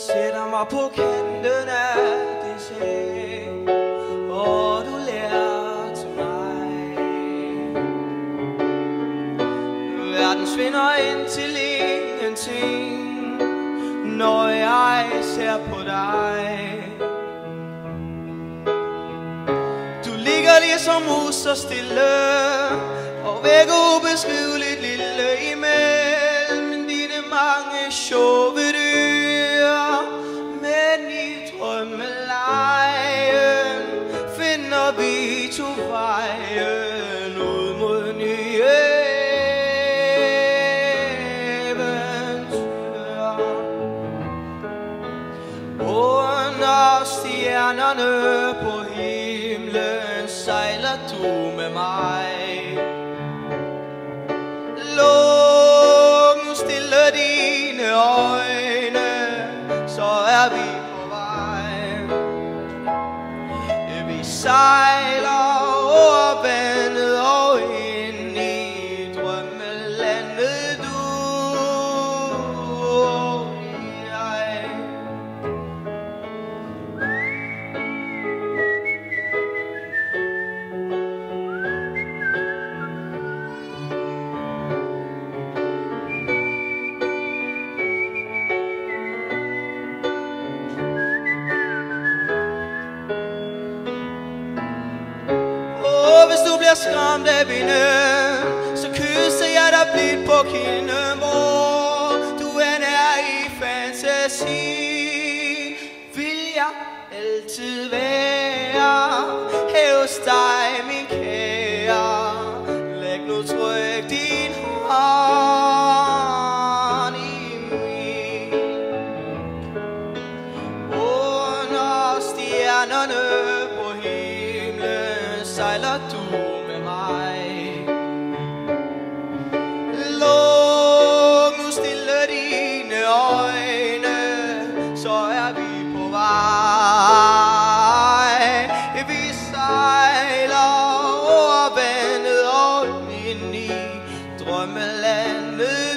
sætter mig på kanten af det seng, og du lærer til mig. Verden svinder ind til ingenting, når jeg ser på dig. Du ligger ligesom mus og stille, og væk ubeskriveligt lille imellem dine mange sjove dyr. Men i drømmelejen finder vi to vejen ud mod nye eventyr. Under stjernerne på himlen sejler du med mig. Luk nu stille dine øjne, så er vi på vej. Vi sejler over vandet og ind i drømmelandet, du og jeg. Hvis du bliver skræmt af vinden, så kysser jeg dig blidt på kinden, hvor du end er i fantasi. Vil jeg altid være her hos dig, min kære. Læg nu tryk din hånd i min. Under stjernerne på himlen sejler du med mig. Luk nu stille dine øjne, så er vi på vej. Vi sejler over vandet og ind i drømmelandet.